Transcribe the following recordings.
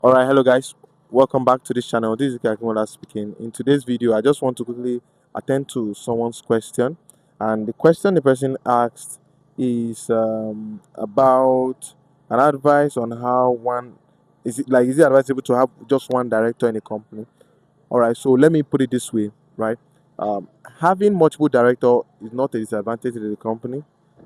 All right, hello guys, welcome back to this channel. This is Kakimola speaking. In today's video, I just want to quickly attend to someone's question, and the question the person asked is about an advice on how one is it advisable to have just one director in a company. All right, so let me put it this way, right? Um, Having multiple director is not a disadvantage to the company.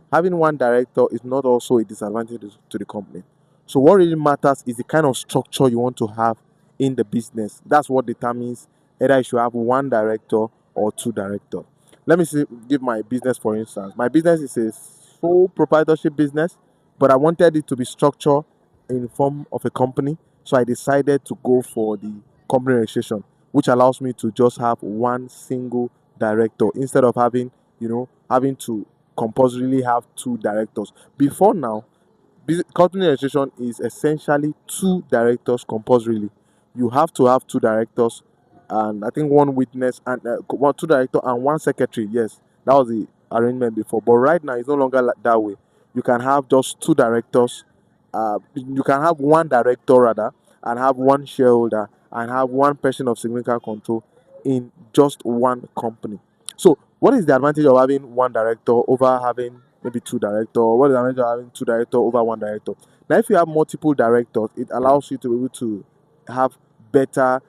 Having one director is not also a disadvantage to the company. So what really matters is the kind of structure you want to have in the business. That's what determines either you should have one director or two directors. Let me give my business for instance. My business is a sole proprietorship business, but I wanted it to be structured in form of a company. So I decided to go for the company registration, which allows me to just have one single director instead of having to compulsorily have two directors. Before now, company registration is essentially two directors compulsorily. You have to have two directors, and I think one witness and two director and one secretary. Yes, that was the arrangement before. But right now, it's no longer like that way. You can have just two directors. You can have one director rather, and have one shareholder, and have one person of significant control in just one company. So, what is the advantage of having one director over having maybe two director? What is the advantage of having two director over one director? Now, if you have multiple directors, it allows you to be able to have better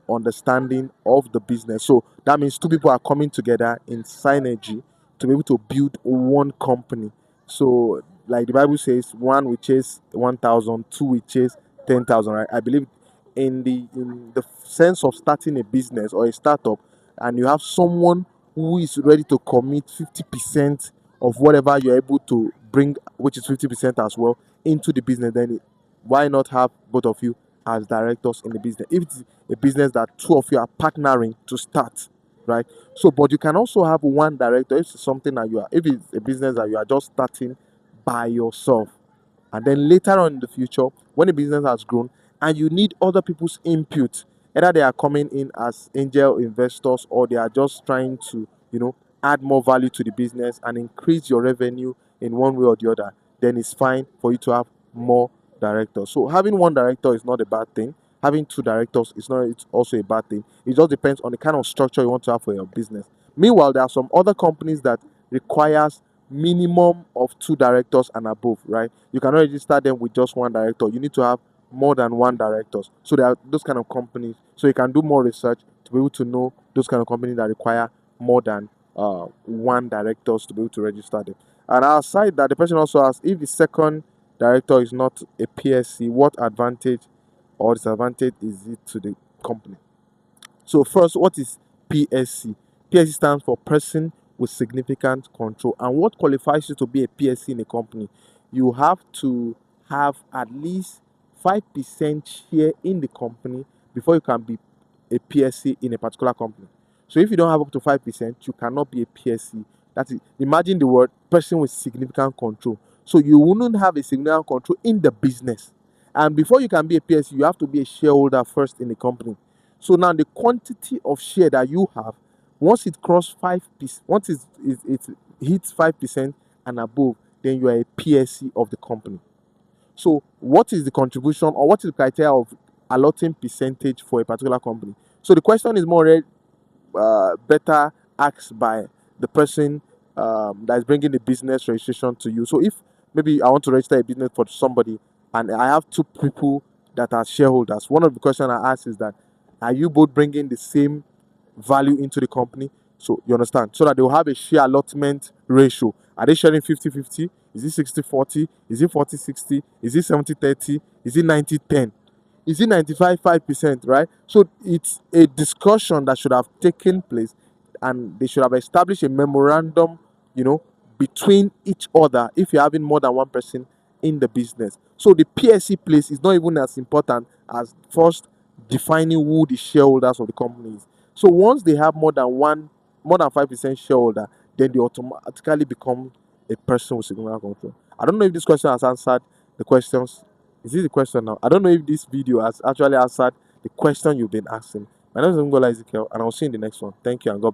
understanding of the business. So that means two people are coming together in synergy to be able to build one company. So, like the Bible says, one will chase 1,000, two will chase 10,000. Right? I believe in the sense of starting a business or a startup, and you have someone who is ready to commit 50% of whatever you're able to bring, which is 50% as well, into the business, then why not have both of you as directors in the business? If it's a business that two of you are partnering to start, right? So, but you can also have one director if it's something that if it's a business that you are just starting by yourself, and then later on in the future, when the business has grown and you need other people's input, either they are coming in as angel investors or they are just trying to, add more value to the business and increase your revenue in one way or the other, then it's fine for you to have more directors. So having one director is not a bad thing. Having two directors is not it's also a bad thing. It just depends on the kind of structure you want to have for your business. Meanwhile, there are some other companies that requires minimum of two directors and above, right? You cannot register them with just one director. You need to have more than one directors. So there are those kind of companies. So you can do more research to be able to know those kind of companies that require more than one directors to be able to register them. And outside that, the person also asks if the second director is not a PSC, what advantage or disadvantage is it to the company? So first, what is PSC? PSC stands for person with significant control. And what qualifies you to be a PSC in a company? You have to have at least 5% share in the company before you can be a PSC in a particular company. So if you don't have up to 5%, you cannot be a PSC. That's it. Imagine the word person with significant control. So you wouldn't have a significant control in the business. And before you can be a PSC, you have to be a shareholder first in the company. So now the quantity of share that you have, once it crosses 5%, once it hits 5% and above, then you are a PSC of the company. So what is the contribution or what is the criteria of allotting percentage for a particular company? So the question is more better asked by the person that is bringing the business registration to you. So if maybe I want to register a business for somebody and I have two people that are shareholders, one of the questions I ask is that are you both bringing the same value into the company? So you understand, so that they will have a share allotment ratio. Are they sharing 50-50? Is it 60-40? Is it 40-60? Is it 70-30? Is it 90-10? Is it 95-5%, right? So it's a discussion that should have taken place, and they should have established a memorandum, between each other if you're having more than one person in the business. So the PSC place is not even as important as first defining who the shareholders of the company is. So once they have more than 5% shareholder, then they automatically become a person with significant control. I don't know if this question has answered the questions. Is this the question now? I don't know if this video has actually answered the question you've been asking. My name is Ngola Ezekiel, and I'll see you in the next one. Thank you and God bless.